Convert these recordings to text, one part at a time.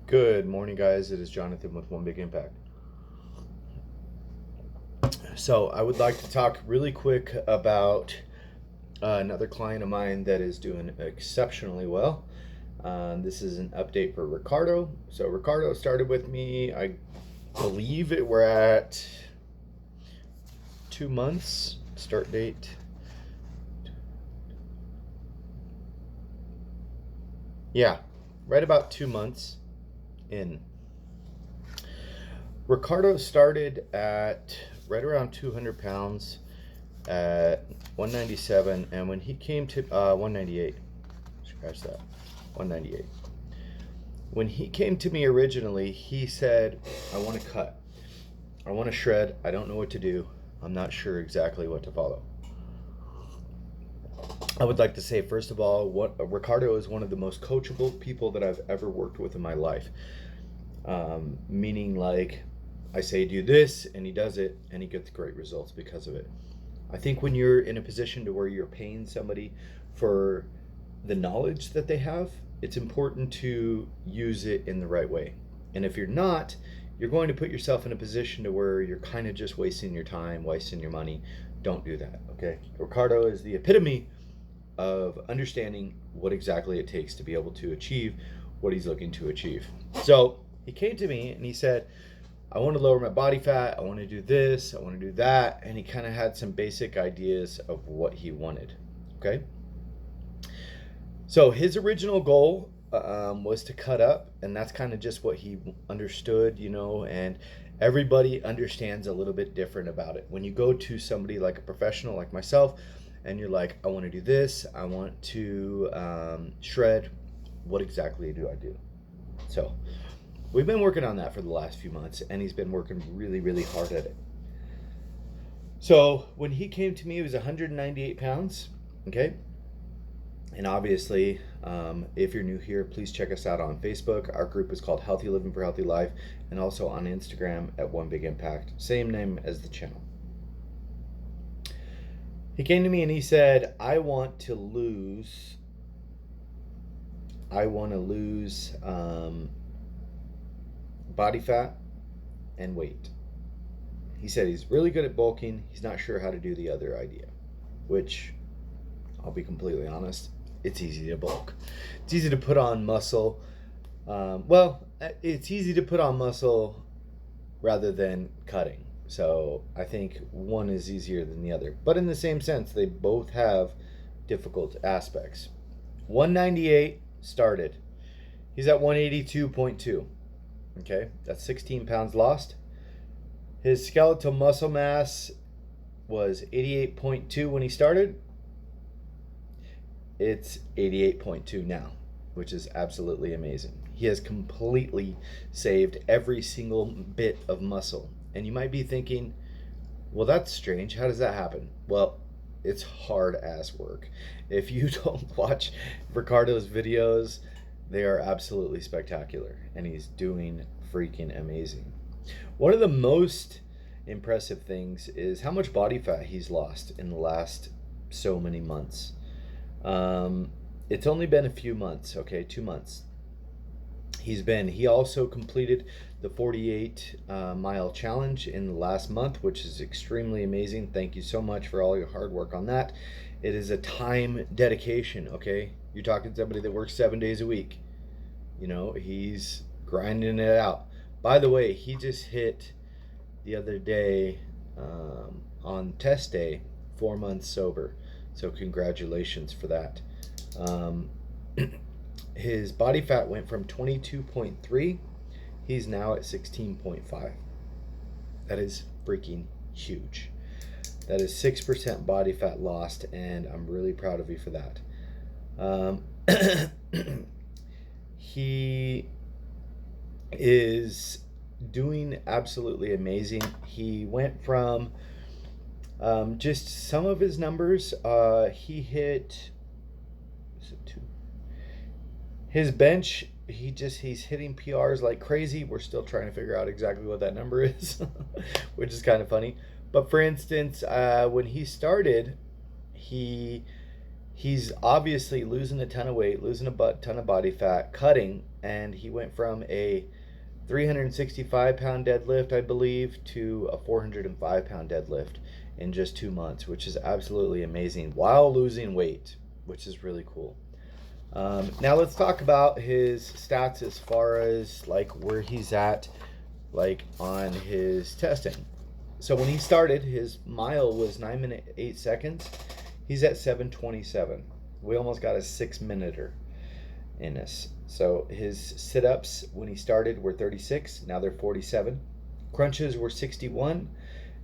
Good morning, guys. It is Jonathan with One Big Impact. So, I would like to talk really quick about another client of mine that is doing exceptionally well. This is an update for Ricardo. So, Ricardo started with me, I believe we're at 2 months, start date. Yeah, right about 2 months in. Ricardo started at right around 200 pounds at 197, and when he came to 198, scratch that, 198. When he came to me originally, he said, I want to cut, I want to shred, I don't know what to do, I'm not sure exactly what to follow. I would like to say, first of all, Ricardo is one of the most coachable people that I've ever worked with in my life. Meaning, like, I say do this and he does it and he gets great results because of it. I think when you're in a position to where you're paying somebody for the knowledge that they have, it's important to use it in the right way. And if you're not, you're going to put yourself in a position to where you're kind of just wasting your time, wasting your money. Don't do that, okay? Ricardo is the epitome of understanding what exactly it takes to be able to achieve what he's looking to achieve. So he came to me and he said, I want to lower my body fat, I want to do this, I want to do that, and he kind of had some basic ideas of what he wanted, okay? So his original goal was to cut up, and that's kind of just what he understood, and everybody understands a little bit different about it. When you go to somebody like a professional like myself, and you're like, I want to do this, I want to shred, what exactly do I do? So we've been working on that for the last few months, and he's been working really, really hard at it. So when he came to me, he was 198 pounds, okay? And obviously, if you're new here, please check us out on Facebook. Our group is called Healthy Living for Healthy Life, and also on Instagram at One Big Impact, same name as the channel. He came to me and he said, I want to lose body fat and weight. He said he's really good at bulking. He's not sure how to do the other idea, which, I'll be completely honest, it's easy to bulk. It's easy to put on muscle. It's easy to put on muscle rather than cutting. So I think one is easier than the other. But in the same sense, they both have difficult aspects. 198 started. He's at 182.2. Okay, that's 16 pounds lost. His skeletal muscle mass was 88.2 when he started. It's 88.2 now, which is absolutely amazing. He has completely saved every single bit of muscle. And you might be thinking, well, that's strange. How does that happen? Well, it's hard ass work. If you don't watch Ricardo's videos, they are absolutely spectacular, and he's doing freaking amazing. One of the most impressive things is how much body fat he's lost in the last so many months. It's only been a few months, okay, 2 months. He also completed the 48-mile challenge in the last month, which is extremely amazing. Thank you so much for all your hard work on that. It is a time dedication, okay? You're talking to somebody that works 7 days a week. He's grinding it out. By the way, he just hit the other day on test day 4 months sober. So congratulations for that. His body fat went from 22.3. He's now at 16.5. That is freaking huge. That is 6% body fat lost, and I'm really proud of you for that. He is doing absolutely amazing. He went from just some of his numbers. He hit, is it 2? His bench, he's hitting PRs like crazy. We're still trying to figure out exactly what that number is, which is kind of funny. But for instance, when he started, he he's obviously losing a ton of weight, losing a ton of body fat, cutting, and he went from a 365-pound deadlift, I believe, to a 405-pound deadlift in just 2 months, which is absolutely amazing while losing weight, which is really cool. Now let's talk about his stats as far as like where he's at, like on his testing. So when he started, his mile was 9 minutes 8 seconds. He's at 7:27. We almost got a 6-minuter in this. So his sit-ups when he started were 36. Now they're 47. Crunches were 61.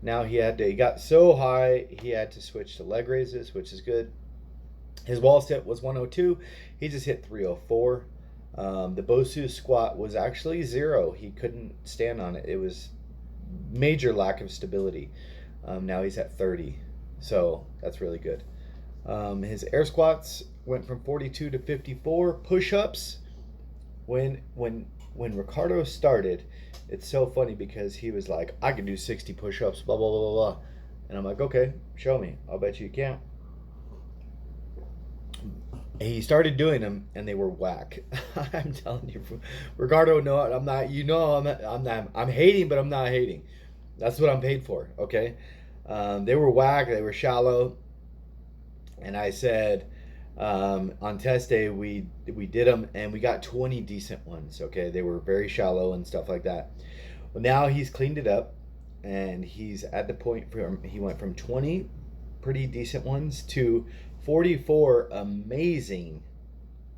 Now he got so high he had to switch to leg raises, which is good. His wall sit was 102. He just hit 304. The Bosu squat was actually 0. He couldn't stand on it. It was major lack of stability. Now he's at 30. So that's really good. His air squats went from 42 to 54. Push-ups, when Ricardo started, it's so funny because he was like, I can do 60 push-ups, blah, blah, blah, blah, blah. And I'm like, okay, show me. I'll bet you can't. He started doing them and they were whack. I'm telling you, Ricardo, no, I'm not, I'm hating, but I'm not hating. That's what I'm paid for, okay? They were whack, they were shallow. And I said, on test day, we did them and we got 20 decent ones, okay? They were very shallow and stuff like that. Well, now he's cleaned it up and he's at the point he went from 20 pretty decent ones to 44 amazing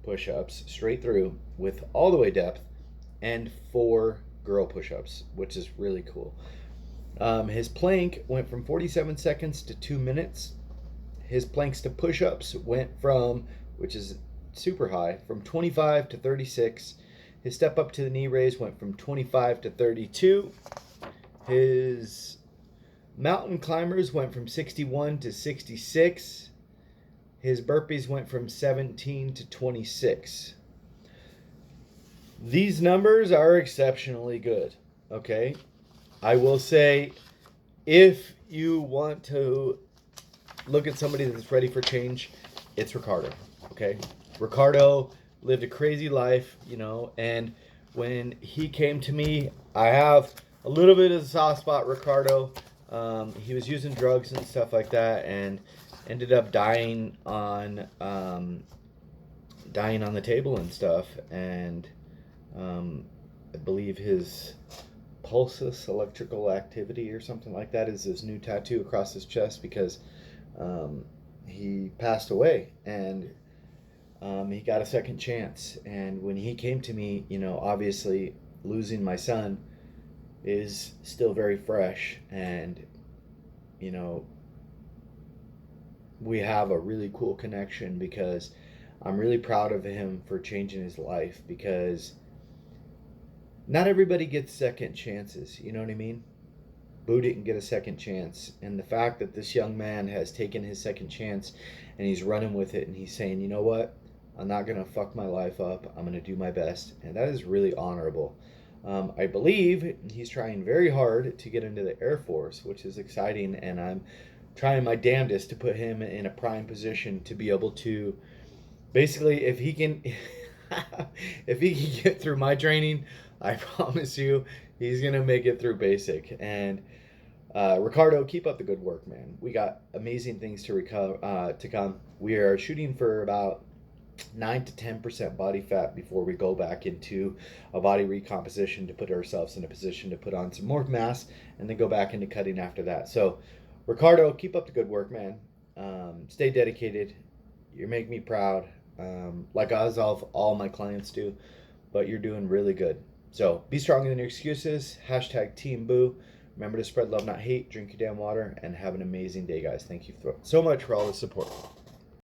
push-ups straight through with all the way depth and 4 girl push-ups, which is really cool. His plank went from 47 seconds to 2 minutes. His planks to push-ups went from, which is super high, from 25 to 36. His step up to the knee raise went from 25 to 32. His mountain climbers went from 61 to 66. His burpees went from 17 to 26. These numbers are exceptionally good, okay? I will say, if you want to look at somebody that's ready for change, it's Ricardo, okay? Ricardo lived a crazy life, and when he came to me, I have a little bit of a soft spot, Ricardo. He was using drugs and stuff like that, and ended up dying on the table and stuff. And I believe his pulsus electrical activity or something like that is his new tattoo across his chest, because he passed away and he got a second chance. And when he came to me, obviously losing my son is still very fresh, and we have a really cool connection, because I'm really proud of him for changing his life, because not everybody gets second chances, you know what I mean? Boo didn't get a second chance, and the fact that this young man has taken his second chance and he's running with it, and he's saying, you know what, I'm not going to fuck my life up, I'm going to do my best, and that is really honorable. I believe he's trying very hard to get into the Air Force, which is exciting, and I'm trying my damnedest to put him in a prime position to be able to, basically, if he can get through my training, I promise you he's gonna make it through basic. And Ricardo, keep up the good work, man. We got amazing things to come. We are shooting for about 9 to 10% body fat before we go back into a body recomposition to put ourselves in a position to put on some more mass, and then go back into cutting after that. So Ricardo, keep up the good work, man. Stay dedicated. You make me proud, like as all my clients do, but you're doing really good. So be stronger than your excuses. # Team Boo. Remember to spread love, not hate. Drink your damn water, and have an amazing day, guys. Thank you so much for all the support.